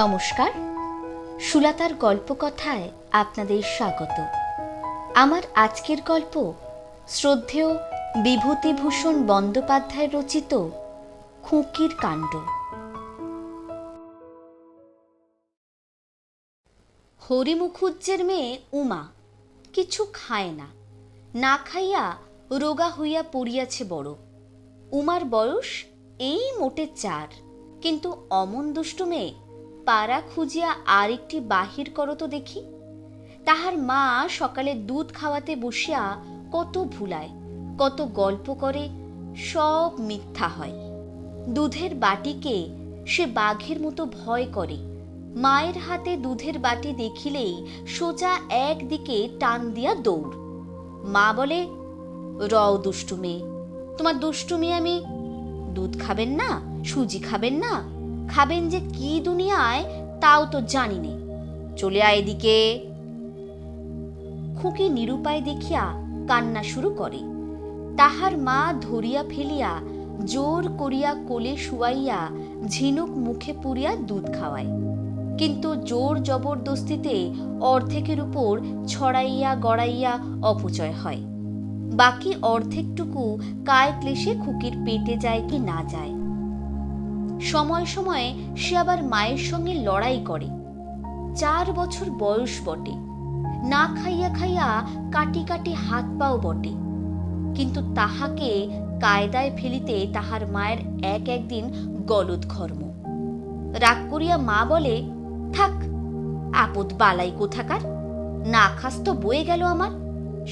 নমস্কার, সুলতার গল্পকথায় আপনাদের স্বাগত। আমার আজকের গল্প শ্রদ্ধেয় বিভূতিভূষণ বন্দ্যোপাধ্যায় রচিত খুকির কাণ্ড। হরি মুখুজ্জের মেয়ে উমা কিছু খায় না, না খাইয়া রোগা হইয়া পড়িয়াছে বড়। উমার বয়স এই মোটে 4, কিন্তু অমন দুষ্টু মেয়ে, পাড়া খুঁজিয়া আর একটি বাহির করো তো দেখি। তাহার মা সকালে দুধ খাওয়াতে বসিয়া কত ভুলায়, কত গল্প করে, সব মিথ্যা হয়। দুধের বাটিকে সে বাঘের মতো ভয় করে। মায়ের হাতে দুধের বাটি দেখিলেই সোজা একদিকে টান দিয়া দৌড়। মা বলে, রও দুষ্টু মেয়ে, তোমার দুষ্টু মেয়ে আমি। দুধ খাবেন না, সুজি খাবেন না, খাবেন যে কি দুনিয়ায় তাও তো জানি নে, চলে আয় এদিকে। খুকি নিরুপায় দেখিয়া কান্না শুরু করে। তাহার মা ধরিয়া ফেলিয়া জোর করিয়া কোলে শুয়াইয়া ঝিনুক মুখে পুরিয়া দুধ খাওয়ায়, কিন্তু জোর জবরদস্তিতে অর্ধেকের উপর ছড়াইয়া গড়াইয়া অপচয় হয়। বাকি অর্ধেকটুকু কায় ক্লেশে খুকির পেটে যায় কি না যায়। সময় সময়ে সে আবার মায়ের সঙ্গে লড়াই করে। 4 বছর বয়স বটে, না খাইয়া খাইয়া কাটি কাটি হাত পাও বটে, কিন্তু তাহাকে কায়দায় ফেলিতে তাহার মায়ের একদিন গলদ ঘর্ম। রাগ করিয়া মা বলে, থাক, আপদ বালাই কোথাকার, না খাস তো বয়ে গেল আমার।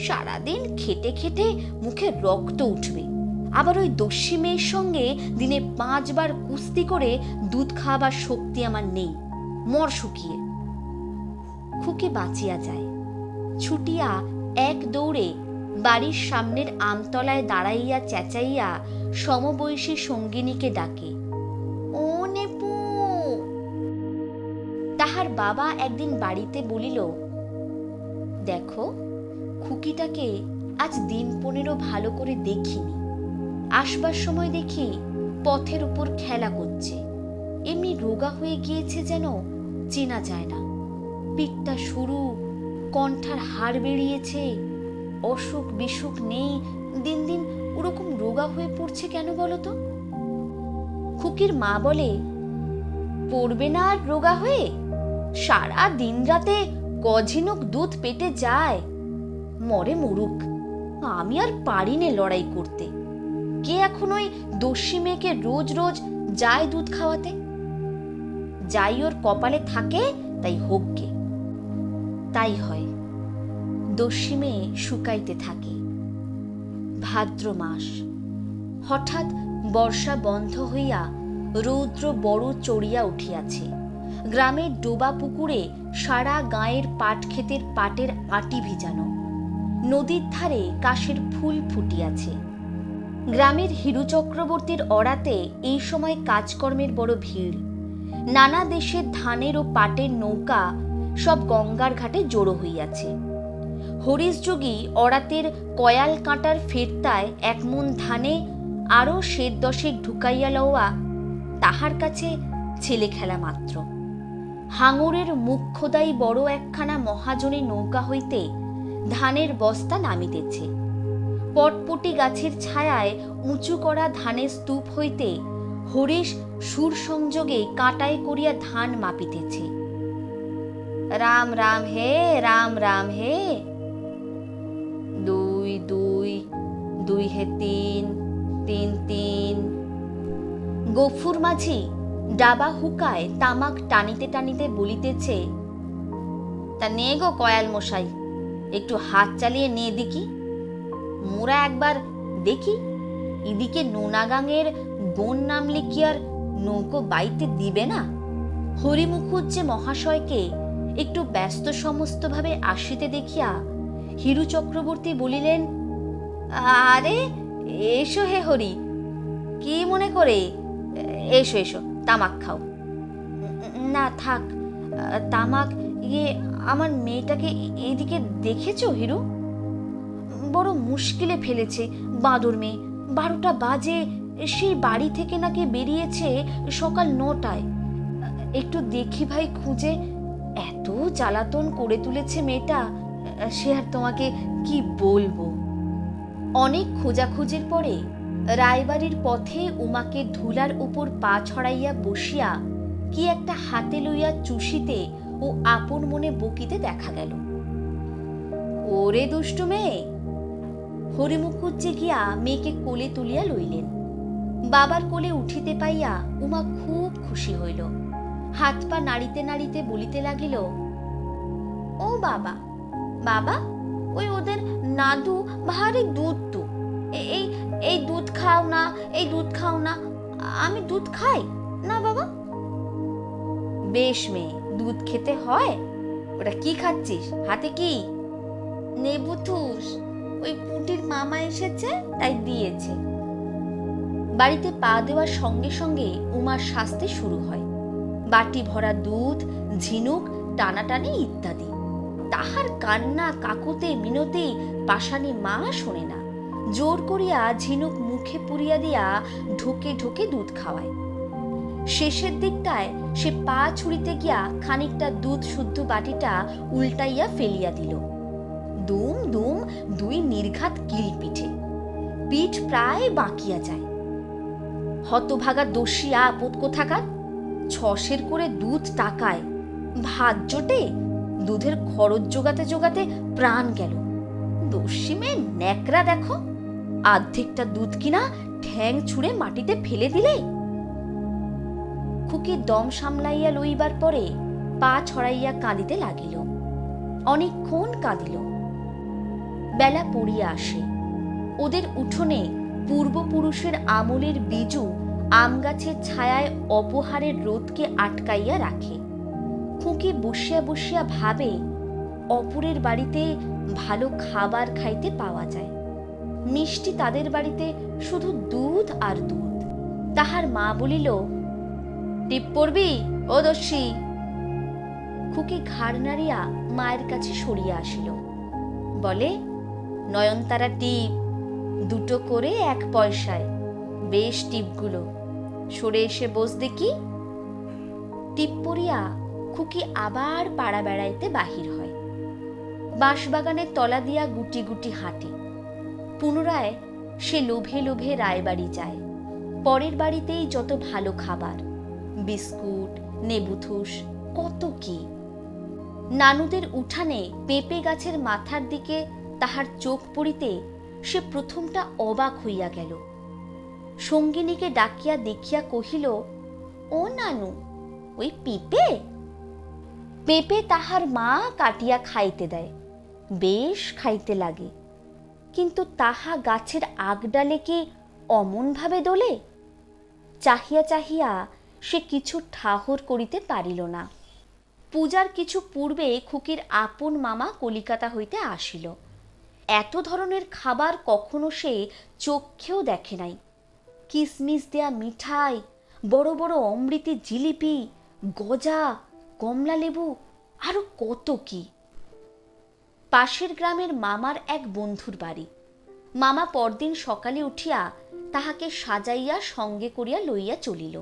সারাদিন খেটে খেটে মুখে রক্ত উঠবে, আবার ওই দস্যি মেয়ের সঙ্গে দিনে 5 বার কুস্তি করে দুধ খাওয়াবার শক্তি আমার নেই, মর শুকিয়ে। খুকি বাঁচিয়া যায়। ছুটিয়া এক দৌড়ে বাড়ির সামনের আমতলায় দাঁড়াইয়া চেঁচাইয়া সমবয়সী সঙ্গিনীকে ডাকে, ও নেপু। তাহার বাবা একদিন বাড়িতে বলিল, দেখো, খুকিটাকে আজ দিন 15 ভালো করে দেখিনি। আসবার সময় দেখি পথের উপর খেলা করছে, এমনি রোগা হয়ে গিয়েছে যেন চেনা যায় না। পিঠটা সরু, কণ্ঠার হাড় বেরিয়েছে, অসুখ বিসুখ নেই, দিন দিন ওরকম রোগা হয়ে পড়ছে কেন বলো তো? খুকির মা বলে, পড়বে না আর রোগা হয়ে? সারা দিন রাতে কঝিনুক দুধ পেটে যায়, মরে মরুক, আমি আর পারি নে লড়াই করতে। কে এখন ওই দস্যি মেয়েকে রোজ রোজ যায় দুধ খাওয়াতে? যাই ওর কপালে থাকে তাই হোক গে। তাই হয়। দস্যি মেয়ে শুকাইতে থাকে। ভাদ্র মাস, হঠাৎ বর্ষা বন্ধ হইয়া রৌদ্র বড় চড়িয়া উঠিয়াছে। গ্রামের ডোবা পুকুরে সারা গাঁয়ের পাট ক্ষেতের পাটের আটি ভিজানো। নদীর ধারে কাশের ফুল ফুটিয়াছে। গ্রামের হিরু চক্রবর্তীর অড়াতে এই সময় কাজকর্মের বড় ভিড়। নানা দেশের ধানের ও পাটের নৌকা সব গঙ্গার ঘাটে জড়ো হইয়াছে। হরিশ যোগী অড়াতের কয়াল কাঁটার ফেরতায় 1 মণ ধানে আরো 10 ঢুকাইয়া লওয়া তাহার কাছে ছেলে খেলা মাত্র। হাঙরের মুখ খোদাই বড় একখানা মহাজনী নৌকা হইতে ধানের বস্তা নামিতেছে। পটপটি গাছের ছায়ায় উঁচু করা ধানের স্তূপ হইতে হরিশ সুর সংযোগে কাঁটায় করিয়া ধান মাপিতেছে। রাম রাম হে, রাম রাম হে। 2 2 2 হে 3 3 3। গফুর মাঝি ডাবা হুকায় তামাক টানিতে টানিতে বলিতেছে, তা নে গো কয়াল মশাই, একটু হাত চালিয়ে নে দেখি। মোরা একবার দেখি, এদিকে নোনাগাঙের বন নামলে কি আর নৌকো বাইতে দিবে না? হরি মুখুজ্জে মহাশয়কে একটু ব্যস্ত সমস্তভাবে আসিতে দেখিয়া হিরু চক্রবর্তী বলিলেন, আরে এসো হে হরি, কি মনে করে? এসো এসো, তামাক খাও। না থাক, তামাক আমার মেয়েটাকে এইদিকে দেখেছো হিরু? বড় মুশকিলে ফেলেছে বাঁদর মেয়ে। 12টা বাজে, সেই বাড়ি থেকে নাকি বেরিয়েছে সকাল 9টায়। একটু দেখি ভাই খুঁজে, এত জ্বালাতন করে তুলেছে মেয়েটা, সে আর তোমাকে কি বলবো। অনেক খোঁজাখুঁজির পরে রায়বাড়ির পথে উমাকে ধুলার উপর পা ছড়াইয়া বসিয়া কি একটা হাতে লইয়া চুষিতে ও আপন মনে বকিতে দেখা গেল। ওরে দুষ্টু মেয়ে! হরিমুখুজ্জে গিয়া মেয়েকে কোলে তুলিয়া লইলেন। বাবার কোলে উঠিতে পাইয়া উমা খুব খুশি হইল। হাত পা নাড়িতে নাড়িতে বলিতে লাগিল, ও বাবা, বাবা, ওই ওদের নাদু ভারী দুধ তো, এই এই দুধ খাও না, এই দুধ খাও না। আমি দুধ খাই না বাবা। বেশ মেয়ে, দুধ খেতে হয়। ওটা কি খাচ্ছিস হাতে? কি? নেবু থুস, ওই পুটির মামা এসেছে তাই দিয়েছে। বাড়িতে পা দেওয়ার সঙ্গে সঙ্গে উমার শাস্তি শুরু হয়। বাটি ভরা দুধ, ঝিনুক টানাটানি ইত্যাদি। তাহার কান্না কাকুতে মিনতি পাশানি মা শোনে না। জোর করিয়া ঝিনুক মুখে পুরিয়া দিয়া ঢোকে ঢোকে দুধ খাওয়ায়। শেষের দিকটায় সে পা ছুঁড়িতে গিয়া খানিকটা দুধ শুদ্ধ বাটিটা উল্টাইয়া ফেলিয়া দিল। দুম দুম দুই নির্ঘাত কিল পিঠে, পিঠ প্রায় বাঁকিয়া যায়। হতভাগা দস্যিয়া আপদ কোথাকার, 6 করে দুধ টাকায় ভাত জোটে, দুধের খরচ জোগাতে জোগাতে প্রাণ গেল। দস্যি মেয়ে ন্যাকড়া দেখো, আর্ধেকটা দুধ কিনা ঠ্যাং ছুঁড়ে মাটিতে ফেলে দিলে। খুকি দম সামলাইয়া লইবার পরে পা ছড়াইয়া কাঁদিতে লাগিল। অনেকক্ষণ কাঁদিল। বেলা পড়িয়া আসে। ওদের উঠোনে পূর্বপুরুষের আমলের বিজু আম গাছের ছায়ায় অপহারের রোদকে আটকাইয়া রাখে। খুকি বসিয়া বসিয়া ভাবে, অপরের বাড়িতে ভালো খাবার খাইতে পাওয়া যায়, মিষ্টি তাদের বাড়িতে শুধু দুধ আর দুধ। তাহার মা বলিল, টিপ পড়বি ও দস্যি? খুকি ঘাড় নাড়িয়া মায়ের কাছে সরিয়া আসিল। বলে, নয়নতারা টিপ, 2 করে 1 পয়সায়, বেশ টিপগুলো, সরে এসে বস দেখি। টিপ পড়িয়া খুকি আবার পাড়া বেড়াইতে বাহির হয়। বাঁশবাগানের তলা দিয়া গুটি গুটি হাঁটে। পুনরায় সে লোভে লোভে রায়বাড়ি যায়। পরের বাড়িতেই যত ভালো খাবার, বিস্কুট, নেবুথুস, কত কি। নানুদের উঠানে পেঁপে গাছের মাথার দিকে তাহার চোখ পড়িতে সে প্রথমটা অবাক হইয়া গেল। সঙ্গিনীকে ডাকিয়া দেখিয়া কহিল, ও নানু, ওই পেঁপে? পেঁপে তাহার মা কাটিয়া খাইতে দেয়, বেশ খাইতে লাগে, কিন্তু তাহা গাছের আগডালে কি অমন ভাবে দোলে? চাহিয়া চাহিয়া সে কিছু ঠাহর করিতে পারিল না। পূজার কিছু পূর্বে খুকির আপন মামা কলিকাতা হইতে আসিল। এত ধরনের খাবার কখনো সে চক্ষেও দেখে নাই। কিসমিস দেয়া মিঠাই, বড় বড় অমৃতি জিলিপি, গজা, কমলা লেবু, আরো কত কি। পাশের গ্রামের মামার এক বন্ধুর বাড়ি। মামা পরদিন সকালে উঠিয়া তাহাকে সাজাইয়া সঙ্গে করিয়া লইয়া চলিল।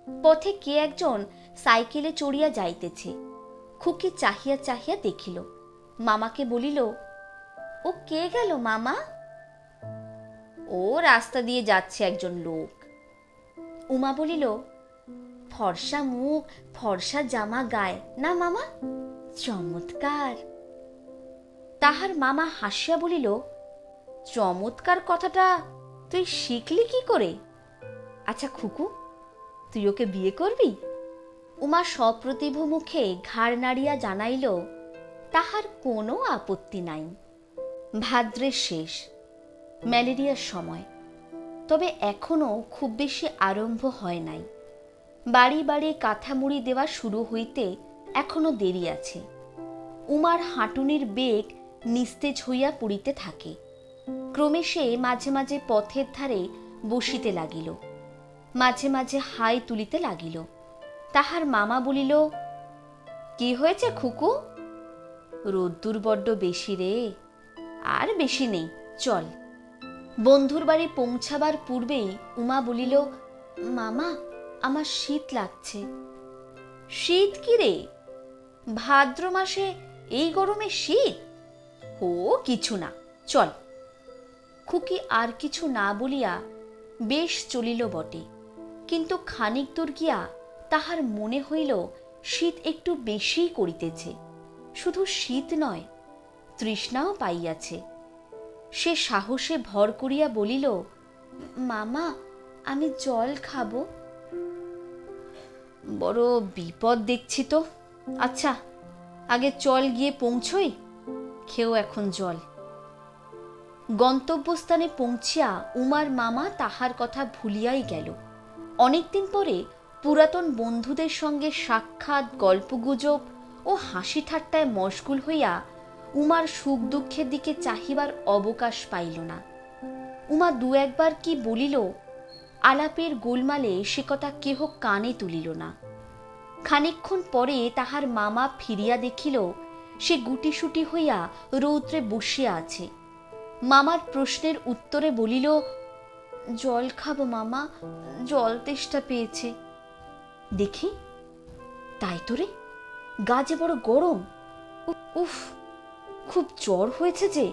পথে কে একজন সাইকেলে চড়িয়া যাইতেছে। খুকি চাহিয়া চাহিয়া দেখিল। মামাকে বলিল, ও কে গেল মামা? ও রাস্তা দিয়ে যাচ্ছে একজন লোক। উমা বলিল, ফর্সা মুখ, ফর্সা জামা গায়ে না মামা, চমৎকার। তাহার মামা হাসিয়া বলিল, চমৎকার কথাটা তুই শিখলি কি করে? আচ্ছা খুকু, তুই ওকে বিয়ে করবি? উমা সপ্রতিভ মুখে ঘাড় নাড়িয়া জানাইল, তাহার কোনো আপত্তি নাই। ভাদ্রের শেষ, ম্যালেরিয়ার সময়, তবে এখনো খুব বেশি আরম্ভ হয় নাই। বাড়ি বাড়ি কাঁথামুড়ি দেওয়া শুরু হইতে এখনো দেরি আছে। উমার হাঁটুনির বেগ নিস্তেজ হইয়া পড়িতে থাকে। ক্রমে সে মাঝে মাঝে পথের ধারে বসিতে লাগিল, মাঝে মাঝে হাই তুলিতে লাগিল। তাহার মামা বলিল, কি হয়েছে খুকু? রোদ্দুর বড্ড বেশি রে। আর বেশি নেই, চল। বন্ধুর বাড়ি পৌঁছাবার পূর্বেই উমা বলিল, মামা, আমার শীত লাগছে। শীত কি রে? ভাদ্র মাসে এই গরমে শীত? ও কিছু না, চল। খুকি আর কিছু না বলিয়া বেশ চলিল বটে, কিন্তু খানিক দূর গিয়া তাহার মনে হইল শীত একটু বেশিই করিতেছে। শুধু শীত নয়, তৃষ্ণাও পাইয়াছে। সে সাহসে ভর করিয়া বলিল, মামা, আমি জল খাবো। বড় বিপদ দেখছি তো। আচ্ছা, আগে চল গিয়ে পৌঁছই, খেও এখন জল। গন্তব্যস্থানে পৌঁছিয়া উমার মামা তাহার কথা ভুলিয়াই গেল। অনেকদিন পরে পুরাতন বন্ধুদের সঙ্গে সাক্ষাৎ, গল্পগুজব ও হাসি ঠাট্টায় মশগুল হইয়া উমার সুখ দুঃখের দিকে চাহিবার অবকাশ পাইল না। উমা দু একবার কি বলিল, আলাপের গোলমালে সে কথা কেহ কানে তুলিল না। খানিকক্ষণ পরে তাহার মামা ফিরিয়া দেখিল সে গুটিসুটি হইয়া রৌদ্রে বসিয়া আছে। মামার প্রশ্নের উত্তরে বলিল, জল খাবো মামা, জল তেষ্টা পেয়েছে। দেখি, তাই তো রে, গা যে বড় গরম। উফ, খুব জ্বর হয়েছে যে,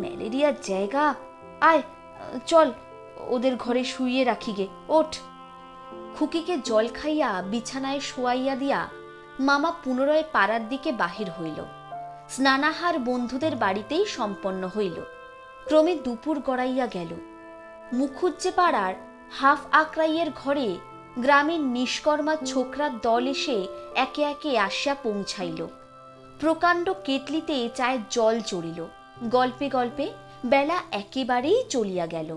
ম্যালেরিয়ার জায়গা। আয়, চল ওদের ঘরে শুইয়ে রাখি গে, ওঠ। খুকিকে জল খাইয়া বিছানায় শোয়াইয়া দিয়া মামা পুনরায় পাড়ার দিকে বাহির হইল। স্নানাহার বন্ধুদের বাড়িতেই সম্পন্ন হইল। ক্রমে দুপুর গড়াইয়া গেল। মুখুজ্জে পাড়ার হাফ আকরাইয়ের ঘরে গ্রামের নিষ্কর্মা ছোকরার দল এসে একে একে আসিয়া পৌঁছাইল। প্রকাণ্ড কেটলিতে চায়ের জল চড়িল। গল্পে গল্পে বেলা একেবারেই চলিয়া গেল।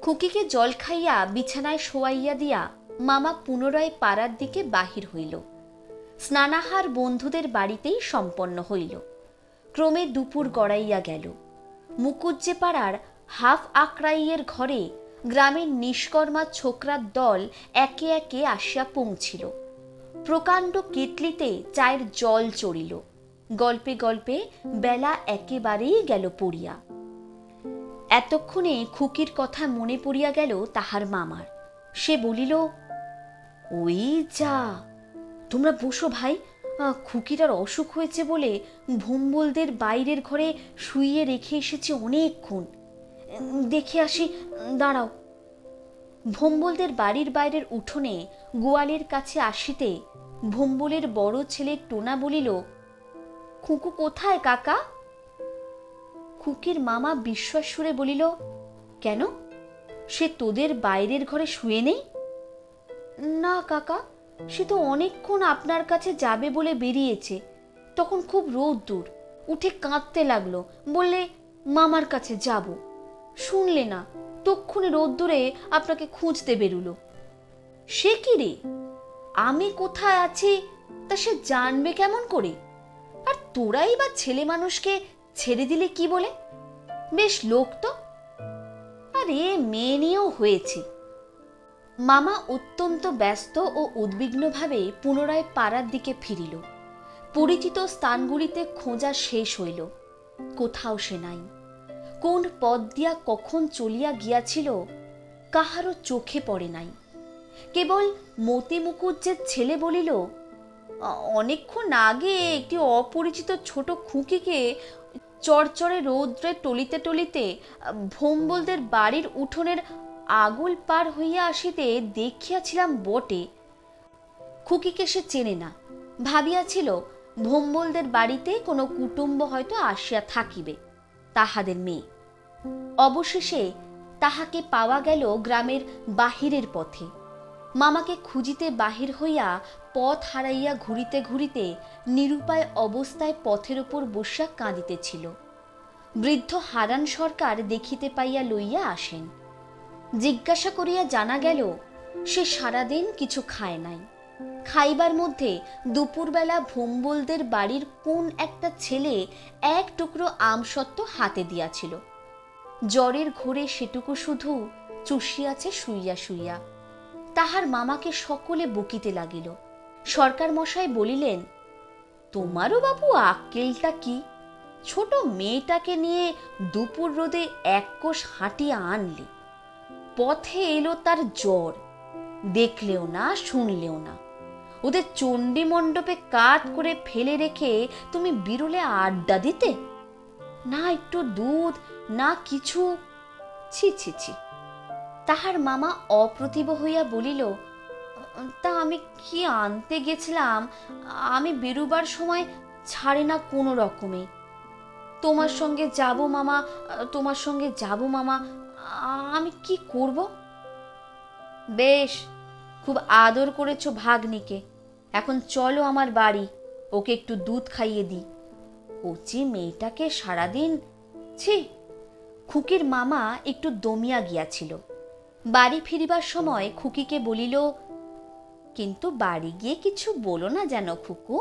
খুকিকে জল খাইয়া বিছানায় শোয়াইয়া দিয়া মামা পুনরায় পাড়ার দিকে বাহির হইল। স্নানাহার বন্ধুদের বাড়িতেই সম্পন্ন হইল। ক্রমে দুপুর গড়াইয়া গেল। মুকুজ্জে পাড়ার হাফ আকরাইয়ের ঘরে গ্রামের নিষ্কর্মা ছোকরার দল একে একে আসিয়া পৌঁছিল। প্রকাণ্ড কেটলিতে চায়ের জল চড়িল। গল্পে গল্পে বেলা একেবারেই গেল পড়িয়া। এতক্ষণে খুকির কথা মনে পড়িয়া গেল তাহার মামার। সে বলিল, ওই যা, তোমরা বসো ভাই, খুকিটার অসুখ হয়েছে বলে ভোম্বলদের বাইরের ঘরে শুইয়ে রেখে এসেছি অনেকক্ষণ, দেখে আসি, দাঁড়াও। ভোম্বলদের বাড়ির বাইরের উঠোনে গোয়ালের কাছে আসিতে ভোম্বলের বড় ছেলে টোনা বলিল, খুকু কোথায় কাকা? খুকির মামা বিস্ময় সুরে বলিল, কেন, সে তোদের বাইরের ঘরে শুয়ে নেই? না কাকা, সে তো অনেকক্ষণ আপনার কাছে যাবে বলে বেরিয়েছে, তখন খুব রোদ্দুর, উঠে কাঁদতে লাগলো, বললে মামার কাছে যাব, শুনলে না, তক্ষুনি রোদ্দুরে আপনাকে খুঁজতে বেরুলো। সে কি রে, আমি কোথায় আছি তা সে জানবে কেমন করে? আর তোরাই বা ছেলে মানুষকে ছেড়ে দিলে কি বলে? বেশ লোক তো। আরে মেয়ে নিয়েও হয়েছে। মামা অত্যন্ত ব্যস্ত ও উদ্বিগ্নভাবে পুনরায় পাড়ার দিকে ফিরিল। পরিচিত স্থানগুলিতে খোঁজা শেষ হইল, কোথাও সে নাই। কোন পথ দিয়া কখন চলিয়া গিয়াছিল কাহারও চোখে পড়ে নাই। কেবল মতি মুকুজ্জের ছেলে বলিল, অনেকক্ষণ আগে একটি অপরিচিত ছোট খুকিকে চরচরে রৌদ্রে টলিতে টলিতে ভোম্বলদের বাড়ির উঠোনের আগুল পার হইয়া আসিতে দেখিয়াছিলাম বটে। খুকিকে সে চেনে না, ভাবিয়াছিল ভোম্বলদের বাড়িতে কোনো কুটুম্ব হয়তো আসিয়া থাকিবে, তাহাদের মেয়ে। অবশেষে তাহাকে পাওয়া গেল গ্রামের বাহিরের পথে। মামাকে খুঁজিতে বাহির হইয়া পথ হারাইয়া ঘুরিতে ঘুরিতে নিরুপায় অবস্থায় পথের ওপর বসিয়া কাঁদিতেছিল। বৃদ্ধ হারান সরকার দেখিতে পাইয়া লইয়া আসেন। জিজ্ঞাসা করিয়া জানা গেল সে সারাদিন কিছু খায় নাই। খাইবার মধ্যে দুপুরবেলা ভোম্বলদের বাড়ির কোন একটা ছেলে এক টুকরো আমসত্ত্ব হাতে দিয়াছিল। জ্বরের ঘোরে সেটুকু শুধু চুষিয়াছে শুইয়া শুইয়া। তাহার মামাকে সকলে বকিতে লাগিল। সরকার মশাই বলিলেন, তোমারও বাবু আক্কেলটা কি, ছোট মেয়েটাকে নিয়ে দুপুর রোদে এক কোষ হাঁটিয়া আনলে, পথে এলো তার জ্বর, দেখলেও না শুনলেও না, ওদের চণ্ডী মণ্ডপে কাত করে ফেলে রেখে তুমি বিরলে আড্ডা দিতে? না একটু দুধ, না কিছু। ছি ছি ছি। তাহার মামা অপ্রতিভ হইয়া বলিল, তা আমি কি আনতে গেছিলাম? আমি বেরুবার সময় ছাড়ে না কোনো রকমে। তোমার সঙ্গে যাব মামা, তোমার সঙ্গে যাব মামা, আমি কি করব? বেশ, খুব আদর করেছো ভাগ্নিকে। এখন চলো আমার বাড়ি, ওকে একটু দুধ খাইয়ে দিই। কচি মেয়েটাকে সারাদিন। ছি। খুকির মামা একটু দমিয়া গিয়াছিল। বাড়ি ফিরিবার সময় খুকিকে বলিল, কিন্তু বাড়ি গিয়ে কিছু বলো না যেন খুকু।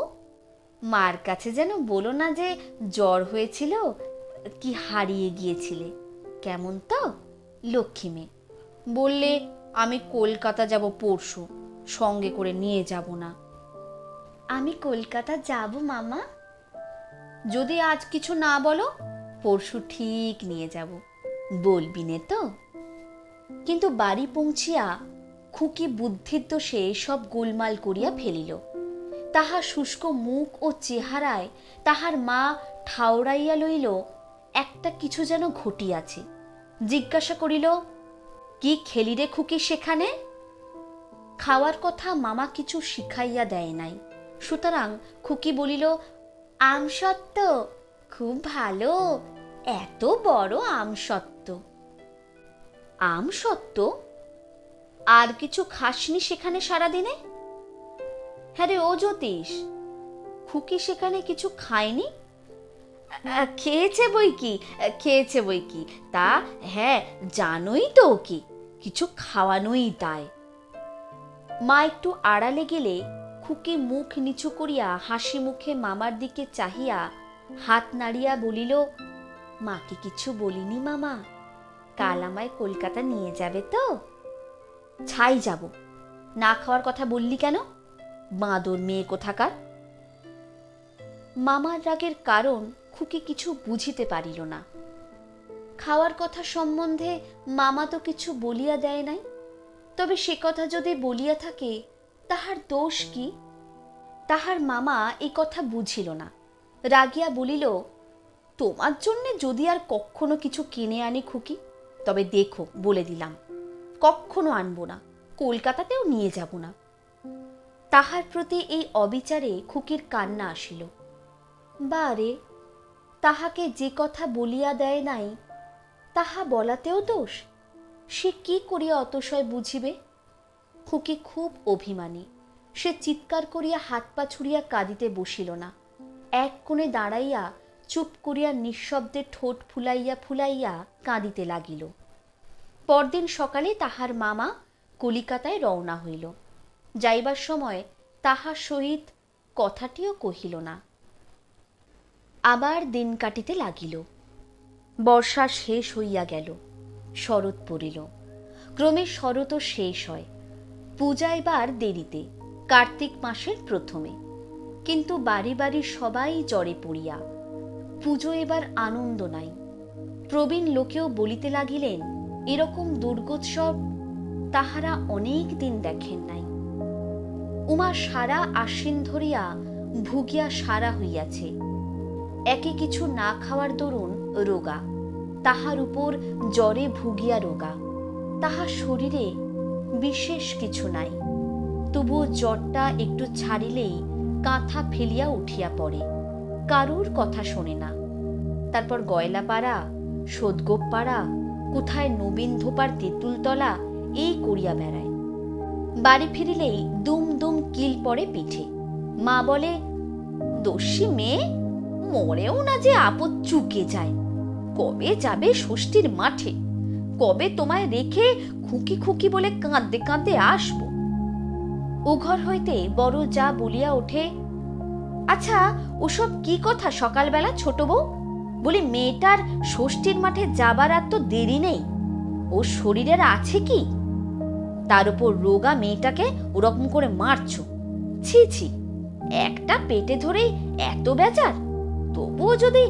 মার কাছে যেন বলো না যে জ্বর হয়েছিল, কি হারিয়ে গিয়েছিলে। কেমন তো লক্ষ্মী মেয়ে। বললে আমি কলকাতা যাব পরশু, সঙ্গে করে নিয়ে যাব না। আমি কলকাতা যাব মামা। যদি আজ কিছু না বলো, পরশু ঠিক নিয়ে যাব। বলবি নে তো? কিন্তু বাড়ি পৌঁছিয়া খুকি বুদ্ধির দোষে সব গোলমাল করিয়া ফেলিল। তাহার শুষ্ক মুখ ও চেহারায় তাহার মা ঠাউরাইয়া লইল একটা কিছু যেন ঘটিয়াছে। জিজ্ঞাসা করিল, কি খেলি রে খুকি সেখানে? খাওয়ার কথা মামা কিছু শিখাইয়া দেয় নাই, সুতরাং খুকি বলিল, আমসত্ত্ব খুব ভালো, এত বড় আমসত্ত্ব। আমসত্ত্ব? আর কিছু খাসনি সেখানে সারাদিনে? হ্যাঁ রে ও জ্যোতিষ, খুকি সেখানে কিছু খায়নি? খেয়েছে বই কি, খেয়েছে বই কি। তা হ্যাঁ, জানোই তো কি, কিছু খাওয়ানোই তাই। মা একটু আড়ালে গেলে খুকি মুখ নিচু করিয়া হাসি মুখে মামার দিকে চাহিয়া হাত নাড়িয়া বলিল, মাকে কিছু বলিনি মামা? কাল আমায় কলকাতা নিয়ে যাবে তো? ছাই যাব। না খাওয়ার কথা বললি কেন? বাঁদর মেয়ে কোথাকার। মামার রাগের কারণ খুকি কিছু বুঝিতে পারিল না। খাওয়ার কথা সম্বন্ধে মামা তো কিছু বলিয়া দেয় নাই, তবে সে কথা যদি বলিয়া থাকে তাহার দোষ কি? তাহার মামা এই কথা বুঝিল না। রাগিয়া বলিল, তোমার জন্যে যদি আর কখনো কিছু কিনে আনি খুকি, তবে দেখো বলে দিলাম, কখনো আনবো না, কলকাতাতেও নিয়ে যাব না। তাহার প্রতি এই অবিচারে খুকির কান্না আসিল। বারে, তাহাকে যে কথা বলিয়া দেয় নাই তাহা বলাতেও দোষ? সে কি করিয়া অতশয় বুঝিবে? খুকি খুব অভিমানী। সে চিৎকার করিয়া হাত পা ছুড়িয়া কাঁদিতে বসিল না, এক কোণে দাঁড়াইয়া চুপ করিয়া নিঃশব্দে ঠোঁট ফুলাইয়া ফুলাইয়া কাঁদিতে লাগিল। পরদিন সকালে তাহার মামা কলিকাতায় রওনা হইল। যাইবার সময় তাহার সহিত কথাটিও কহিল না। আবার দিন কাটিতে লাগিল। বর্ষা শেষ হইয়া গেল, শরৎ পড়িল। ক্রমে শরৎও শেষ হয়। পূজা এবার দেরিতে, কার্তিক মাসের প্রথমে। কিন্তু বাড়ি বাড়ি সবাই জ্বরে পড়িয়া। পুজো এবার আনন্দ নাই। প্রবীণ লোকেও বলিতে লাগিলেন, এরকম দুর্গোৎসব তাহারা অনেক দিন দেখেন নাই। উমা সারা আশ্বিন ধরিয়া ভুগিয়া সারা হইয়াছে। একে কিছু না খাওয়ার দরুন রোগা, তাহার উপর জ্বরে ভুগিয়া রোগা। তাহার শরীরে বিশেষ কিছু নাই, তবুও জ্বরটা একটু ছাড়িলেই কাঁথা ফেলিয়া উঠিয়া পড়ে, কারুর কথা শোনে না। তারপর গয়লাপাড়া, সোদগোপ পাড়া, কোথায় নবীন ধোপার তেঁতুলতলা, এই করিয়া বেড়ায়। বাড়ি ফিরিলেই দুম দুম কিল পড়ে পিঠে। মা বলে, দস্যি মেয়ে, মরেও না যে আপদ চুকে যায়। কবে যাবে ষষ্ঠীর মাঠে? কবে তোমায় রেখে খুকি খুকি বলে কাঁদতে কাঁদতে আসবো? ও ঘর হইতে বড় যা বলিয়া ওঠে, আচ্ছা ওসব কি কথা সকালবেলা ছোট বউ? বলি মেয়েটার ষষ্ঠীর মাঠে যাবার আর তো দেরি নেই, ও শরীরের আছে কি? তার উপর রোগা মেয়েটাকে ওরকম করে মারছো। ছি ছি, একটা পেটে ধরেই এত বেজার। তবুও যদি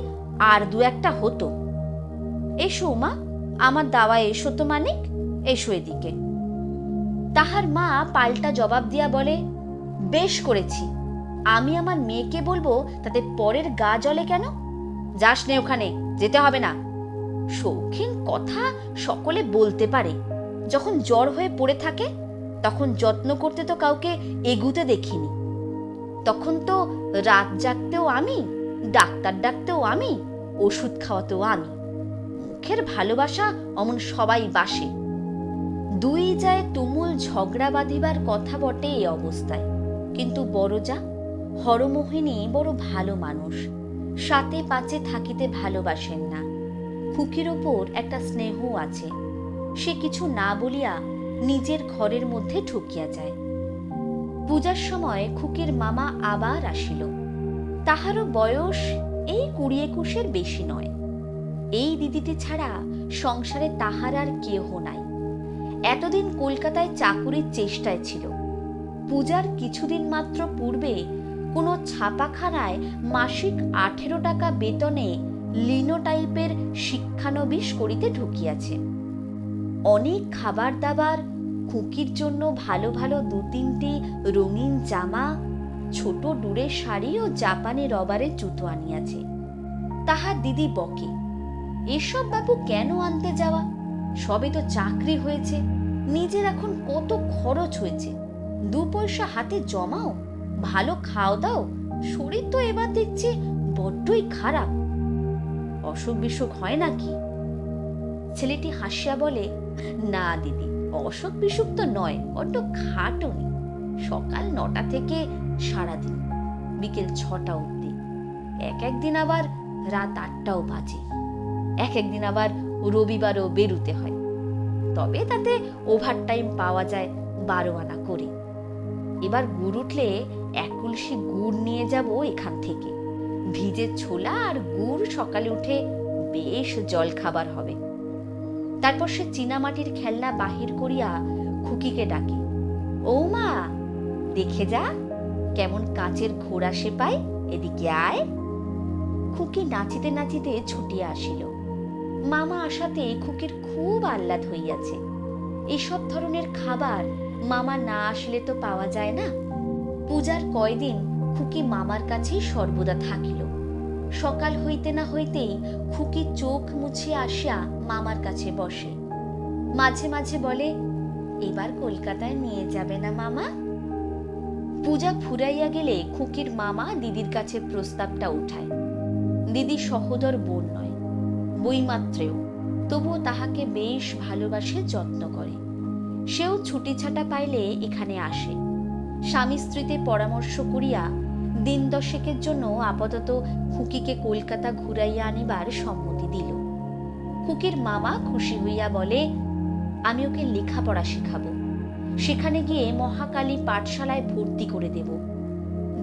আর দু একটা হতো। এসো মা, আমার দাওয়া এসো তো মানিক, এসো এদিকে। তাহার মা পাল্টা জবাব দিয়া বলে, বেশ করেছি। আমি আমার মেয়েকে বলবো তাতে পরের গা জ্বলে কেন? যাস নে ওখানে, যেতে হবে না। শৌখিন কথা সকলে বলতে পারে, যখন জ্বর হয়ে পড়ে থাকে তখন যত্ন করতে তো কাউকে এগুতে দেখিনি। তখন তো রাত জাগতেও আমি, ডাক্তার ডাকতেও আমি, ওষুধ খাওয়াতেও আমি। মুখের ভালোবাসা অমন সবাই বাসে। দুই যায় তুমুল ঝগড়া বাঁধিবার কথা বটে এই অবস্থায়, কিন্তু বড়জা হরমোহিনী বড় ভালো মানুষ, সাথে পাচে থাকিতে ভালোবাসেন না। খুকির ওপর একটা স্নেহ আছে, সে কিছু না বলিয়া নিজের ঘরের মধ্যে ঢুকিয়া যায়। পূজার সময় খুকির মামা আবার আসিল। তাহারও বয়স এই 20-21 বেশি নয়। এই দিদিটি ছাড়া সংসারে তাহার আর কেহ নাই। এতদিন কলকাতায় চাকুরির চেষ্টায় ছিল। পূজার কিছুদিন মাত্র পূর্বে কোনো ছাপাখানায় মাসিক 18 টাকা বেতনে লিনোটাইপের শিক্ষানবিশ করিতে ঢুকিয়াছে। অনেক খাবার দাবার, খুকির জন্য ভালো ভালো 2-3টি রঙিন জামা, ছোট ডুরের শাড়ি ও জাপানি রবারের জুতো আনিয়াছে। তাহার দিদি বকে, এসব বাবু কেন আনতে যাওয়া? সবে তো চাকরি হয়েছে, নিজের এখন কত খরচ হয়েছে, 2 পয়সা হাতে জমাও, ভালো খাও দাও। শরীর তো এবার দেখছি বড্ডই খারাপ। অসুখ বিসুখ হয় নাকি? ছেলেটি হাসিয়া বলে, না দিদি, অসুখ বিসুখ তো নয়, বড্ড খাটুনি। সকাল 9টা থেকে সারাদিন, বিকেল 6টা অবধি। একদিন আবার রাত 8টাও বাজে। একদিন আবার রবিবারও বেরুতে হয়, তবে তাতে ওভারটাইম পাওয়া যায় 12 আনা করে। এবার গুড় উঠলে 1 কলসি গুড় নিয়ে যাব এখান থেকে। ভিজে ছোলা আর গুড় সকালে উঠে বেশ জল খাবার হবে। তারপর সে চীনামাটির খেলনা বাহির করিয়া খুকিকে ডাকে, ও মা, দেখে যা কেমন কাচের ঘোড়া সে পায়, এদিকে আয়। খুকি নাচিতে নাচিতে ছুটিয়া আসিল। মামা আসাতে খুকির খুব আহ্লাদ হইয়াছে। এসব ধরনের খাবার মামা না আসলে তো পাওয়া যায় না। পূজার কয়দিন খুকি মামার কাছেই সর্বদা থাকিল। সকাল হইতে না হইতেই খুকি চোখ মুছিয়া আসিয়া মামার কাছে বসে। মাঝে মাঝে বলে, এবার কলকাতায় নিয়ে যাবে না মামা? পূজা ফুরাইয়া গেলে খুকির মামা দিদির কাছে প্রস্তাবটা উঠায়। দিদি সহোদর বোন নয়, বইমাত্রেও, তবুও তাহাকে বেশ ভালোবাসে, যত্ন করে। সেও ছুটি ছাটা পাইলে এখানে আসে। স্বামী স্ত্রীতে পরামর্শ করিয়া 10 দশেকের জন্য আপাতত খুকিকে কলকাতা ঘুরাইয়া আনিবার সম্মতি দিল। খুকির মামা খুশি হইয়া বলে, আমি ওকে লেখাপড়া শেখাবো, সেখানে গিয়ে মহাকালী পাঠশালায় ভর্তি করে দেব।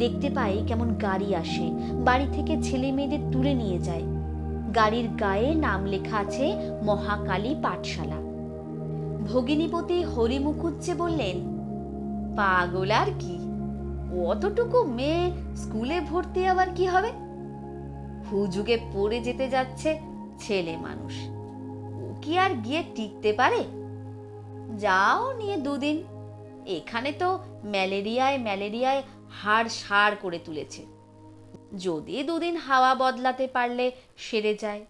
দেখতে পাই কেমন গাড়ি আসে, বাড়ি থেকে ছেলে মেয়েদের তুলে নিয়ে যায়। গাড়ির গায়ে নাম লেখা আছে মহাকালী পাঠশালা। ভগিনীপতি হরিমুখুজ্জে বললেন, পাগল আর কি, অতটুকু মেয়ে স্কুলে ভর্তি আবার কি হবে? হুজুগে পড়ে যেতে যাচ্ছে ছেলে মানুষ, ও কি আর গিয়ে টিকতে পারে? যাও নিয়ে 2 দিন, এখানে তো ম্যালেরিয়ায় হাড় সার করে তুলেছে। যদি 2 দিন হাওয়া বদলাতে পারলে সেরে যায়।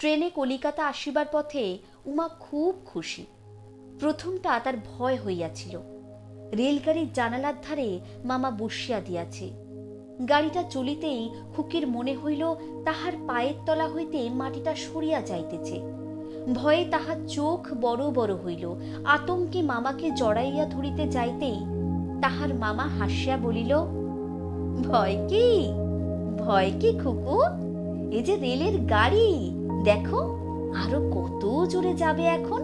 ট্রেনে কলিকাতা আসিবার পথে উমা খুব খুশি। প্রথমটা তার ভয় হইয়াছিল। রেলগাড়ির জানালার ধারে মামা বসিয়া দিয়াছে। গাড়িটা চলিতেই খুকির মনে হইল তাহার পায়ের তলা হইতে মাটিটা সরিয়া যাইতেছে। ভয়ে তাহার চোখ বড় বড় হইল। আতঙ্কে মামাকে জড়াইয়া ধরিতে যাইতেই তাহার মামা হাসিয়া বলিল, ভয় কি, ভয় কি খুকু? এ যে রেলের গাড়ি, দেখো আরো কত জোরে যাবে এখন।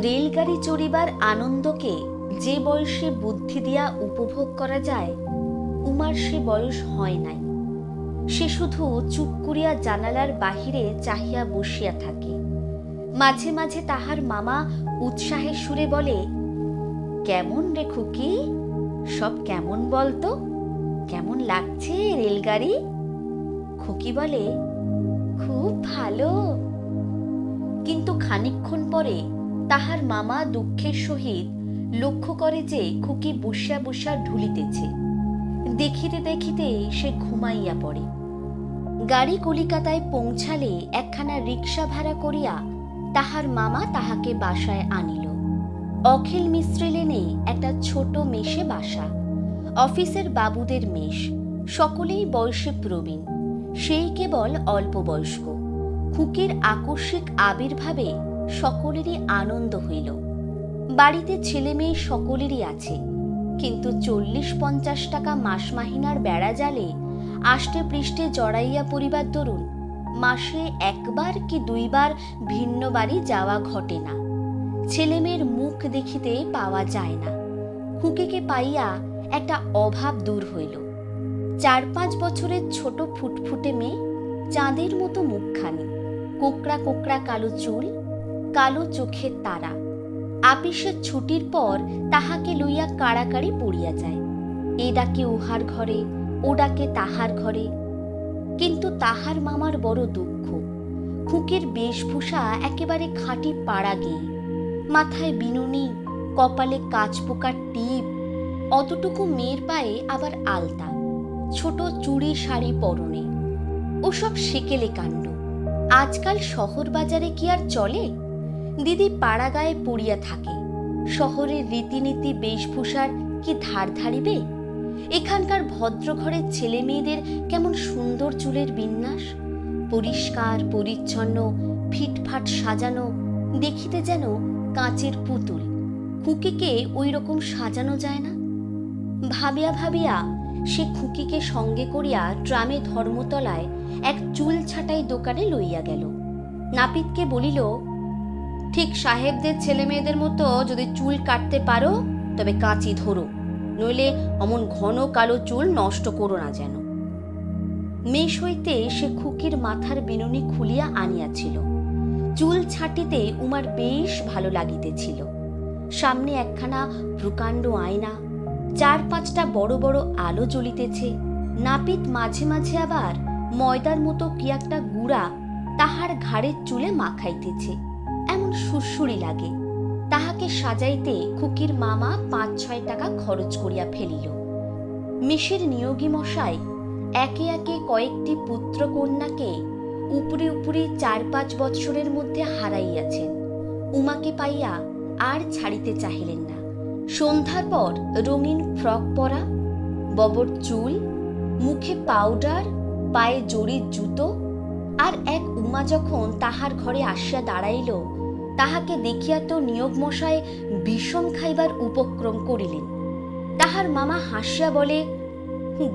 রেলগাড়ি চড়িবার আনন্দকে যে বয়সে বুদ্ধি দিয়া উপভোগ করা যায়, উমার সে বয়স হয় নাই। সে শুধু চুপ করিয়া জানালার বাহিরে চাহিয়া বসিয়া থাকে। মাঝে মাঝে তাহার মামা উৎসাহের সুরে বলে, কেমন রে খুকি, সব কেমন বলতো? কেমন লাগছে রেলগাড়ি? খুকি বলে, খুব ভালো। কিন্তু খানিকক্ষণ পরে তাহার মামা দুঃখের সহিত লক্ষ্য করে যে খুকি বসিয়া বসিয়া ঢুলিতেছে। দেখিতে দেখিতে সে ঘুমাইয়া পড়ে। গাড়ি কলিকাতায় পৌঁছালে একখানা রিক্সা ভাড়া করিয়া তাহার মামা তাহাকে বাসায় আনিল। অখিল মিস্ত্রি লেনে একটা ছোট মেশে বাসা। অফিসের বাবুদের মেশ, সকলেই বয়সে প্রবীণ, সেই কেবল অল্প বয়স্ক। খুকির আকস্মিক আবির্ভাবে সকলেরই আনন্দ হইল। বাড়িতে ছেলে মেয়ে সকলেরই আছে, কিন্তু 40-50 টাকা মাস মাহিনার বেড়া জালে আষ্টে পৃষ্ঠে জড়াইয়া পরিবার দরুন মাসে একবার কি দুইবার ভিন্ন বাড়ি যাওয়া ঘটে না। ছেলেমেয়ের মুখ দেখিতে পাওয়া যায় না। খুকিকে পাইয়া একটা অভাব দূর হইল। 4-5 বছরের ছোট ফুটফুটে মেয়ে, চাঁদের মতো মুখখানি, কোকড়া কোকড়া কালো চুল, কালো চোখের তারা। আপিসের ছুটির পর তাহাকে লইয়া কাড়াকাড়ি পড়িয়া যায়। এ ডাকে উহার ঘরে, ও ডাকে তাহার ঘরে। কিন্তু তাহার মামার বড় দুঃখ, খুকির বেশভূষা একেবারে খাঁটি পাড়া গেয়ে, মাথায় বিনুনি, কপালে কাঁচপোকার টিপ, অতটুকু মেয়ের পায়ে আবার আলতা, ছোট চুড়ি শাড়ি পরনে। ওসব সেকেলে কাণ্ড। আজকাল শহর বাজারে কি আর চলে? দিদি পাড়া গায়ে পড়িয়া থাকে। শহরের রীতিনীতি বেশভূষার কি ধার ধারিবে? এখানকার ভদ্রঘরের ছেলে মেয়েদের কেমন সুন্দর চুলের বিন্যাস, পরিষ্কার পরিচ্ছন্ন, ফিটফাট সাজানো, দেখিতে যেন কাঁচের পুতুল। খুকিকে ওই রকম সাজানো যায় না। ভাবিয়া ভাবিয়া সে খুকিকে সঙ্গে করিয়া ট্রামে ধর্মতলায় এক চুল ছাঁটাই দোকানে লইয়া গেল। নাপিতকে বলিল, ঠিক সাহেবদের ছেলে মেয়েদের মতো যদি চুল কাটতে পারো তবে কাঁচি ধরো, নইলে অমন ঘন কালো চুল নষ্ট করো না যেন। মেষ হইতে সে খুকির মাথার বিনুনি খুলিয়া আনিয়াছিল। চুল ছাঁটিতে উমার বেশ ভালো লাগিতেছিল। সামনে একখানা প্রকাণ্ড আয়না, 4-5টা বড় বড় আলো জ্বলিতেছে। নাপিত মাঝে মাঝে আবার ময়দার মতো কি একটা গুড়া তাহার ঘাড়ের চুলে মাখাইতেছে, এমন সুরসুরি লাগে। তাহাকে সাজাইতে খুকির মামা 5-6 টাকা খরচ করিয়া ফেলিল। মিশের নিয়োগী মশাই একে একে কয়েকটি পুত্র কন্যাকে উপরে উপরে 4-5 বৎসরের মধ্যে হারাইয়াছেন। উমাকে পাইয়া আর ছাড়িতে চাহিলেন না। সন্ধ্যার পর রঙিন ফ্রক পরা, ববর চুল, মুখে পাউডার, পায়ে জরির জুতো। আর এক উমা যখন তাহার ঘরে আসিয়া দাঁড়াইল, তাহাকে দেখিয়া তো নিয়োগ মশাই বিষম খাইবার উপক্রম করিলেন। তাহার মামা হাসিয়া বলে,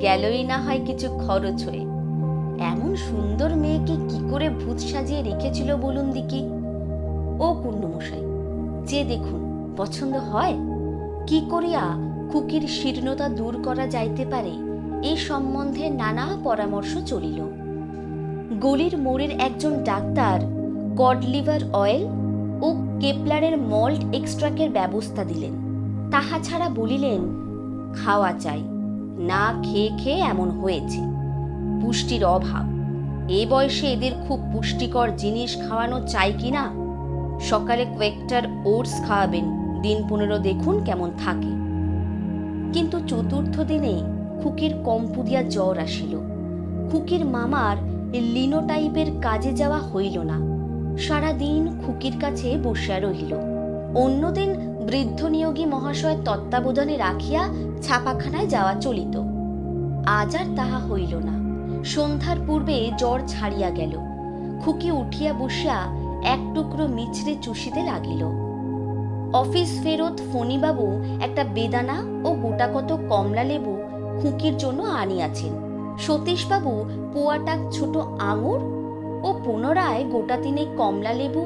গেলই না হয় কিছু খরচ হয়ে। এমন সুন্দর মেয়েকে কি করে ভূত সাজিয়ে রেখেছিল বলুন দিকি? ও কুন্ডমশাই, যে দেখুন পছন্দ হয়। কি করিয়া খুকির শীর্ণতা দূর করা যাইতে পারে এই সম্বন্ধে নানা পরামর্শ চলিল। গলির মোড়ের একজন ডাক্তার কড লিভার অয়েল ও কেপলারের মল্ট এক্সট্রাক্টের ব্যবস্থা দিলেন। তাহা ছাড়া বলিলেন, খাওয়া চাই, না খেয়ে খেয়ে এমন হয়েছে, পুষ্টির অভাব। এ বয়সে এদের খুব পুষ্টিকর জিনিস খাওয়ানো চাই কিনা। সকালে কোয়েক্টার ওটস খাওয়াবেন, দিন 15 দেখুন কেমন থাকে। কিন্তু 4র্থ দিনে খুকির কম্পুরিয়া জ্বর আসিল। খুকির মামার লিনোটাইপের কাজে যাওয়া হইল না। সারাদিন খুকির কাছে বসিয়া রহিল। অন্যদিন বৃদ্ধ নিয়োগী মহাশয় তত্ত্বাবধানে রাখিয়া ছাপাখানায় যাওয়া চলিত। আজ আর তাহা হইল না। সন্ধ্যার পূর্বে জ্বর ছাড়িয়া গেল। খুকি উঠিয়া বসিয়া এক টুকরো মিছড়ে চুষিতে লাগিল। অফিস ফেরত ফণিবাবু একটা বেদানা ও গোটাকত কমলা লেবু খুকির জন্য আনিয়াছেন। সতীশবাবু পোয়াটাক ছোট আঙুর ও পুনরায় গোটা 3 কমলা লেবু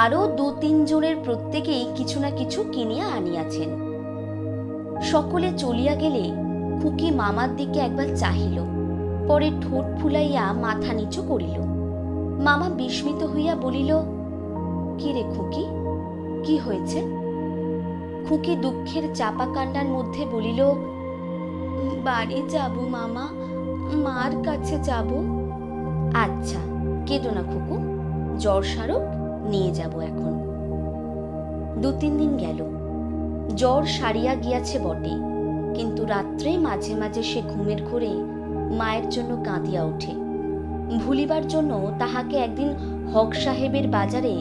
আরও 2-3 জনের প্রত্যেকেই কিছু না কিছু কিনিয়া আনিয়াছেন। সকলে চলিয়া গেলে খুকি মামার দিকে একবার চাহিল, পরে ঠোঁট ফুলাইয়া মাথা নিচু করিল। মামা বিস্মিত হইয়া বলিল, কি রে খুকি, কি হয়েছে? খুকি দুঃখের চাপা কান্নার মধ্যে বলিল, বাড়ি যাব মামা, মার কাছে যাব। আচ্ছা, কেঁদো না খুকু, জ্বর সারুক, নিয়ে যাব এখন। 2-3 দিন গেল। জ্বর সারিয়া গিয়াছে বটে, কিন্তু রাত্রে মাঝে মাঝে সে ঘুমের ঘোরে মায়ের জন্য কাঁদিয়া ওঠে। ভুলিবার জন্য তাহাকে একদিন হক সাহেবের বাজারে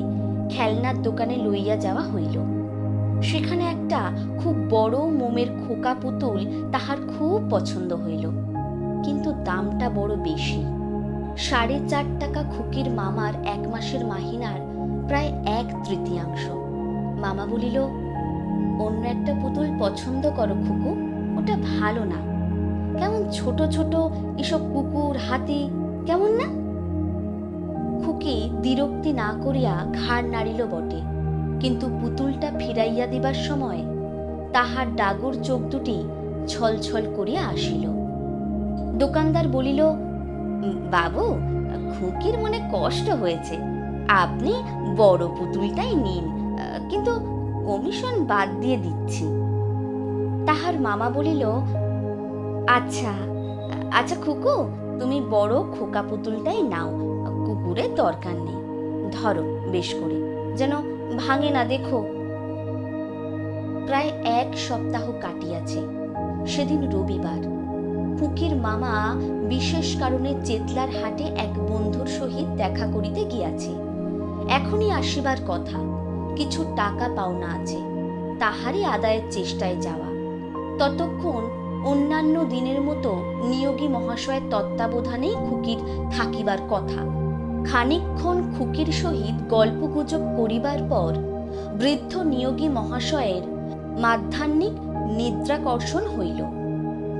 খেলনার দোকানে লইয়া যাওয়া হইল। সেখানে একটা খুব বড় মোমের খোকা পুতুল তাহার খুব পছন্দ হইল, কিন্তু দামটা বড় বেশি। 4.5 টাকা খুকির মামার 1 মাসের মাহিনার প্রায় 1/3। মামা বলিল, অন্য একটা পুতুল পছন্দ করো খুকু, ওটা ভালো না। কেমন ছোট ছোট এসব কুকুর, হাতি, কেমন না? খুকি দ্বিরক্তি না করিয়া ঘাড় নাড়িল বটে, কিন্তু পুতুলটা ফিরাইয়া দিবার সময় তাহার ডাগর চোখ দুটি ছলছল করিয়া আসিল। দোকানদার বলিল, বাবু, খুকির মনে কষ্ট হয়েছে, আপনি বড় পুতুলটাই নিন, কিন্তু কমিশন বাদ দিয়ে দিচ্ছি। তাহার মামা বলিল, আচ্ছা আচ্ছা খুকু, তুমি বড় খোকা পুতুলটাই নাও, কুকুরের দরকার নেই। ধরো বেশ করে, যেন ভাঙে না, দেখো। প্রায় 1 সপ্তাহ কাটিয়াছে। সেদিন রবিবার। খুকির মামা বিশেষ কারণে চেতলার হাটে এক বন্ধুর সহিত দেখা করিতে গিয়াছে। এখনই আসিবার কথা। কিছু টাকা পাওনা আছে, তাহারই আদায়ের চেষ্টায় যাওয়া। ততক্ষণ অন্যান্য দিনের মতো নিয়োগী মহাশয়ের তত্ত্বাবধানেই খুকির থাকিবার কথা। খানিকক্ষণ খুকির সহিত গল্পগুজব করিবার পর বৃদ্ধ নিয়োগী মহাশয়ের মাধ্যাহ্নিক নিদ্রাকর্ষণ হইল।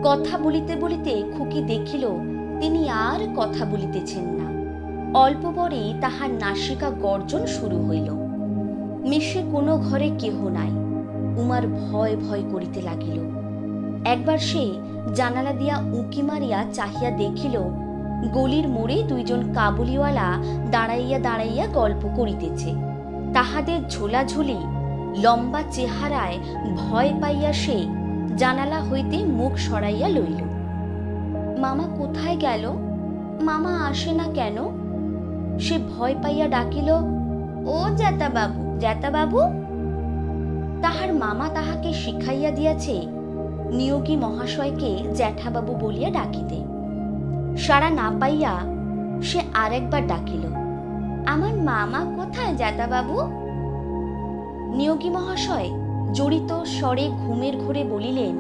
কথা বলিতে বলিতে খুকি দেখিল তিনি আর কথা বলিতেছেন না। অল্প পরেই তাহার নাসিকা গর্জন শুরু হইল। মিশে কোনো ঘরে কেহ নাই। উমার ভয় ভয় করিতে লাগিল। একবার সে জানালা দিয়া উঁকি মারিয়া চাহিয়া দেখিল গলির মোড়ে 2 জন কাবুলিওয়ালা দাঁড়াইয়া দাঁড়াইয়া গল্প করিতেছে। তাহাদের ঝোলাঝুলি লম্বা চেহারায় ভয় পাইয়া সে জানালা হইতে মুখ সরাইয়া লইল। মামা কোথায় গেল? মামা আসে না কেন? সে ভয় পাইয়া ডাকিল, ও জ্যাঠাবাবু, জ্যাঠাবাবু। তাহার মামা তাহাকে শিখাইয়া দিয়াছে নিয়োগী মহাশয়কে জ্যাঠাবাবু বলিয়া ডাকিতে। সাড়া না পাইয়া সে আরেকবার ডাকিল, আমার মামা কোথায় জ্যাঠাবাবু? নিয়োগী মহাশয় জড়িত স্বরে ঘুমের ঘোরে বলিলেন,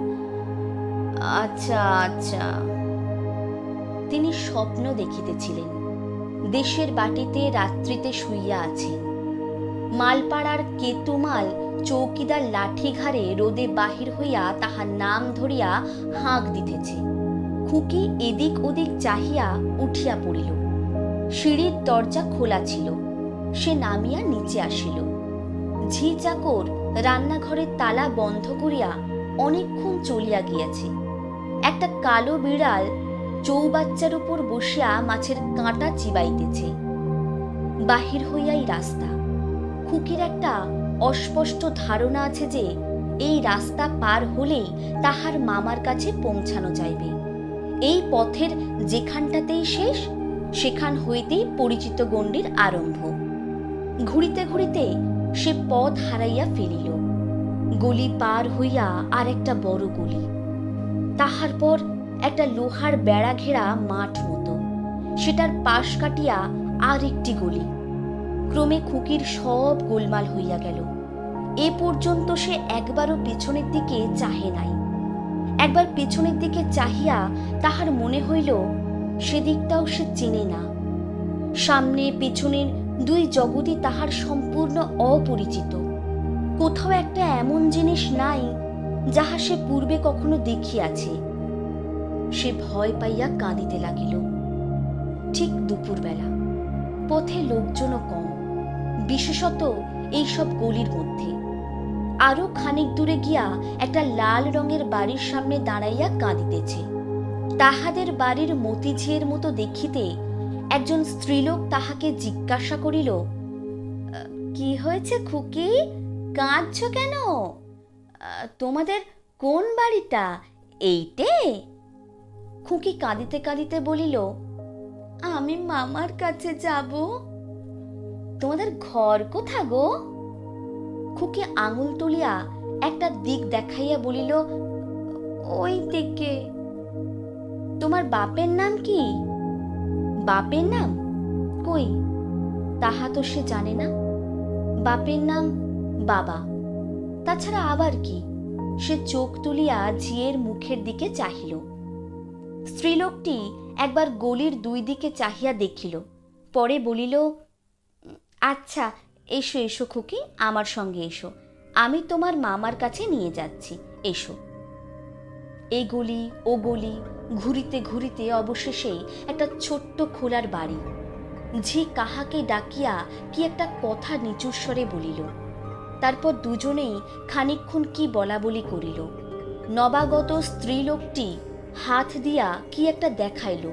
আচ্ছা আচ্ছা। তিনি স্বপ্ন দেখিতেছিলেন। দেশের বাটিতে রাত্রিতে শুইয়া আছেন। মালপাড়ার কেতুমাল চৌকিদার লাঠি ঘাড়ে রোদে বাহির হইয়া তাহার নাম ধরিয়া হাঁক দিতেছে। খুকি এদিক ওদিক চাহিয়া উঠিয়া পড়িল। সিঁড়ির দরজা খোলা ছিল। সে নামিয়া নিচে আসিল। ঝি চাকর রান্নাঘরের তালা বন্ধ করিয়া অনেকক্ষণ চলিয়া গিয়াছে। একটা কালো বিড়াল চৌবাচ্চার উপর বসিয়া মাছের কাঁটা চিবাইতেছে। বাহির হইয়াই রাস্তা। খুকির একটা অস্পষ্ট ধারণা আছে যে এই রাস্তা পার হলেই তাহার মামার কাছে পৌঁছানো যাইবে। এই পথের যেখানটাতেই শেষ, সেখান হইতেই পরিচিত গণ্ডির আরম্ভ। ঘুরিতে ঘুরিতে সে পথ হারাইয়া ফেলিল। গলি পার হইয়া আর একটা বড় গলি, তাহার পর একটা লোহার বেড়া ঘেরা মাঠ মতো, সেটার পাশ কাটিয়া আর একটি গলি। ক্রমে খুকির সব গোলমাল হইয়া গেল। এ পর্যন্ত সে একবারও পেছনের দিকে চাহে নাই। একবার পেছনের দিকে চাহিয়া তাহার মনে হইল সেদিকটাও সে চেনে না। সামনে পেছনের 2 জগৎই তাহার সম্পূর্ণ অপরিচিত। কোথাও একটা এমন জিনিস নাই যাহা সে পূর্বে কখনো দেখিয়াছে। সে ভয় পাইয়া কাঁদিতে লাগিল। ঠিক দুপুরবেলা। পথে লোকজনও কম, বিশেষত এইসব গলির মধ্যে। আরো খানিক দূরে গিয়া একটা লাল রঙের বাড়ির সামনে দাঁড়াইয়া কাঁদিতেছে। তাহাদের বাড়ির মতিঝিয়ের মতো দেখিতে একজন স্ত্রীলোক তাহাকে জিজ্ঞাসা করিল, কি হয়েছে খুকি, কাঁদছ কেন? তোমাদের কোন বাড়িটা? এইটে? খুকি কাঁদিতে কাঁদিতে বলিল, আমি মামার কাছে যাব। তোমাদের ঘর কোথা গো? খুকি আঙুল তুলিয়া একটা দিক দেখাইয়া বলিল, ওই দিকে। তোমার বাপের নাম কি? বাপের নাম কই, তাহা তো সে জানে না। বাপের নাম বাবা, তাছাড়া আবার কি? সে চোখ তুলিয়া ঝিয়ের মুখের দিকে চাহিল। স্ত্রীলোকটি একবার গলির দুই দিকে চাহিয়া দেখিল, পরে বলিল, আচ্ছা এসো এসো খুকি, আমার সঙ্গে এসো, আমি তোমার মামার কাছে নিয়ে যাচ্ছি, এসো। এই গলি ও গলি ঘুরিতে ঘুরিতে অবশেষে একটা ছোট্ট খোলার বাড়ি। ঝি কাহাকে ডাকিয়া কি একটা কথা নিচুর স্বরে বলিল। তারপর দুজনেই খানিকক্ষণ কি বলা বলি করিল। নবাগত স্ত্রীলোকটি হাত দিয়া কি একটা দেখাইল।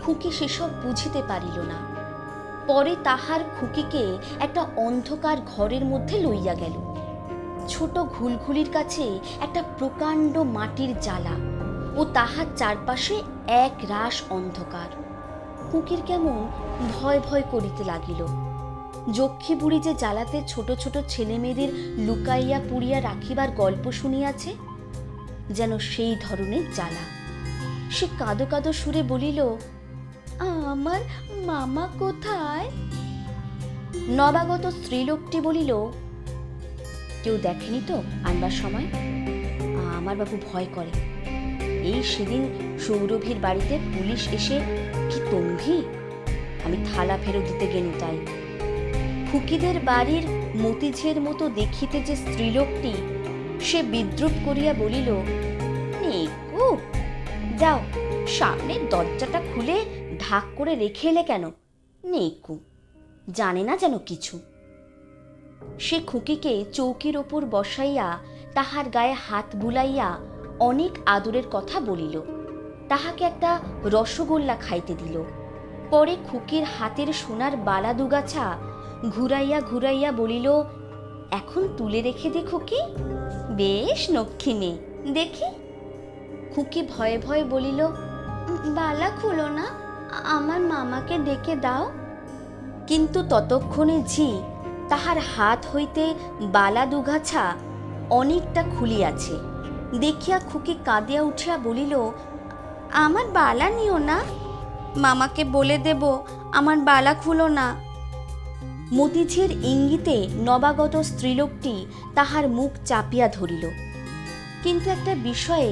খুকি সেসব বুঝিতে পারিল না। পরে তাহার খুকিকে একটা অন্ধকার ঘরের মধ্যে লইয়া গেল। ছোট ঘুলঘুলির কাছে একটা প্রকাণ্ড মাটির জ্বালা ও তাহার চারপাশে এক রাশ অন্ধকার। খুকির কেমন ভয় ভয় করিতে লাগিল। যক্ষী বুড়ি যে জ্বালাতে ছোট ছোট ছেলে মেয়েদের লুকাইয়া পুড়িয়া রাখিবার গল্প শুনিয়াছে, যেন সেই ধরনের জ্বালা। সে কাঁদো কাঁদো সুরে বলিল, আমার মামা কোথায়? নবাগত স্ত্রীলোকটি বলিল, কেউ দেখেনি তো আনবার সময়? আমার বাবু ভয় করে। এই সেদিন সৌরভীর বাড়িতে পুলিশ এসে কি তম্ভি, আমি থালা ফেরত দিতে গেলু তাই। খুকিদের বাড়ির মতিঝের মতো দেখিতে যে স্ত্রীলোকটি, সে বিদ্রুপ করিয়া বলিল, নেকু, যাও সামনের দরজাটা খুলে ঢাক করে রেখে এলে কেন? নেকু জানে না যেন কিছু। সে খুকিকে চৌকির ওপর বসাইয়া তাহার গায়ে হাত বুলাইয়া অনেক আদরের কথা বলিল। তাহাকে একটা রসগোল্লা খাইতে দিল। পরে খুকির হাতের সোনার বালা দুগাছা ঘুরাইয়া ঘুরাইয়া বলিল, এখন তুলে রেখে দে খুকি, বেশ লক্ষ্মী মেয়ে, দেখি। খুকি ভয়ে ভয়ে বলিল, বালা খুলো না, আমার মামাকে ডেকে দাও। কিন্তু ততক্ষণে ঝি তাহার হাত হইতে বালা দুগাছা অনেকটা খুলিয়াছে দেখিয়া খুকি কাঁদিয়া উঠিয়া বলিল, আমার বালা নিও না, মামাকে বলে দেব আমার বালা খুলো না। মতিঝির ইঙ্গিতে নবাগত স্ত্রীলোকটি তাহার মুখ চাপিয়া ধরিল। কিন্তু একটা বিষয়ে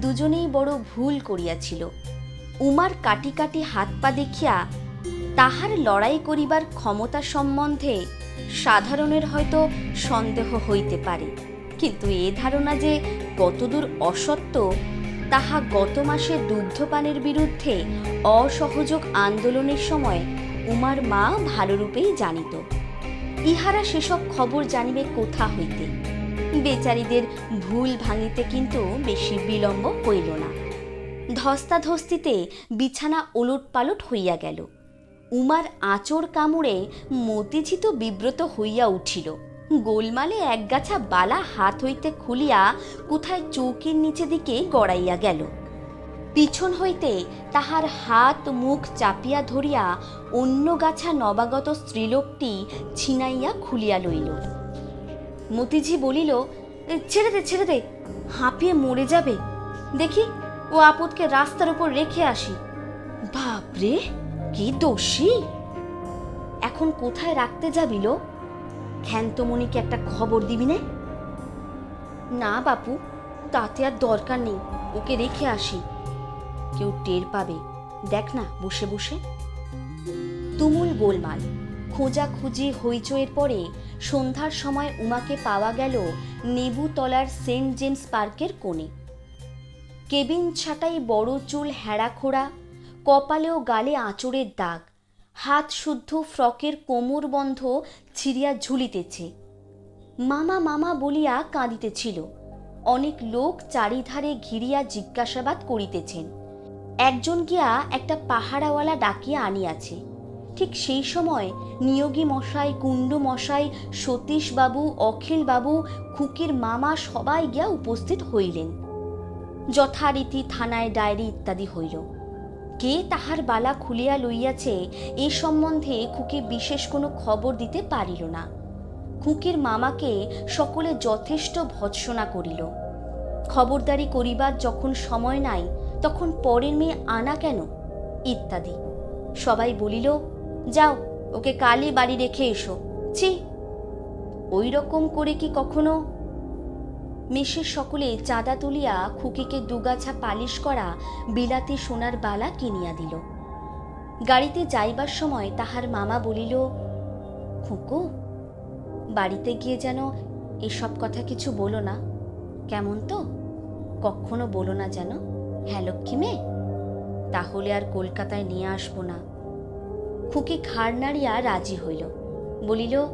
দুজনেই বড় ভুল করিয়াছিল। উমার কাটি কাটি হাত পা দেখিয়া তাহার লড়াই করিবার ক্ষমতা সম্বন্ধে সাধারণের হয়তো সন্দেহ হইতে পারে, কিন্তু এ ধারণা যে কতদূর অসত্য তাহা গত মাসে দুগ্ধপানের বিরুদ্ধে অসহযোগ আন্দোলনের সময় উমার মা ভালোরূপেই জানিত। ইহারা সেসব খবর জানিবে কোথা হইতে? বেচারীদের ভুল ভাঙিতে কিন্তু বেশি বিলম্ব হইল না। ধস্তাধস্তিতে বিছানা ওলট পালট হইয়া গেল। উমার আঁচড় কামড়ে মতিঝি তো বিব্রত হইয়া উঠিল। গোলমালে একগাছা বালা হাত হইতে খুলিয়া কোথায় চৌকির নিচে দিকে গড়াইয়া গেল। পিছন হইতে তাহার হাত মুখ চাপিয়া ধরিয়া অন্য গাছা নবাগত স্ত্রীলোকটি ছিনাইয়া খুলিয়া লইল। মতিঝি বলিল, ছেড়ে দে ছেড়ে দে, হাঁপিয়ে মরে যাবে, দেখি ও আপদকে রাস্তার উপর রেখে আসি। বাপরে, কি দোষী! এখন কোথায় রাখতে যাবিল? ক্ষান্তমণিকে একটা খবর দিবি না? না বাপু, তাতে আর দরকার নেই, ওকে রেখে আসি, কেউ টের পাবে, দেখ না বসে বসে। তুমুল গোলমাল, খোঁজাখুঁজি হইচইয়ের পরে সন্ধ্যার সময় উমাকে পাওয়া গেল নেবুতলার সেন্ট জেমস পার্কের কোণে। কেবিন ছাটাই বড় চুল হেঁড়াখোড়া, কপালে ও গালে আঁচড়ের দাগ, হাত শুদ্ধ ফ্রকের কোমর বন্ধ ছিঁড়িয়া ঝুলিতেছে। মামা মামা বলিয়া কাঁদিতেছিল। অনেক লোক চারিধারে ঘিরিয়া জিজ্ঞাসাবাদ করিতেছেন। একজন গিয়া একটা পাহারাওয়ালা ডাকিয়া আনিয়াছে। ঠিক সেই সময় নিয়োগী মশাই, কুণ্ডু মশাই, সতীশবাবু, অখিলবাবু, খুকির মামা সবাই গিয়া উপস্থিত হইলেন। যথারীতি থানায় ডায়েরি ইত্যাদি হইল। কে তাহার বালা খুলিয়া লইয়াছে এ সম্বন্ধে খুকি বিশেষ কোনো খবর দিতে পারিল না। খুকির মামাকে সকলে যথেষ্ট ভৎসনা করিল। খবরদারি করিবার যখন সময় নাই তখন পরের মেয়ে আনা কেন ইত্যাদি। সবাই বলিল, যাও ওকে কালই বাড়ি রেখে এসো। ছি, ওই রকম করে কি কখনো? মেষের সকলে চাঁদা তুলিয়া খুকিকে দুগাছা পালিশ করা বিলাতি সোনার বালা কিনিয়া দিল। গাড়িতে যাইবার সময় তাহার মামা বলিল, খুকু, বাড়িতে গিয়ে যেন এসব কথা কিছু বলো না, কেমন তো? কখনো বলো না যেন, হ্যাঁ লক্ষ্মী মেয়ে? তাহলে আর কলকাতায় নিয়ে আসবো না। খুকি ঘাড় নাড়িয়া রাজি হইল, বলিল,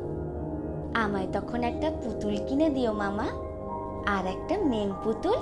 আমায় তখন একটা পুতুল কিনে দিও মামা, আর একটা মেম পুতুল।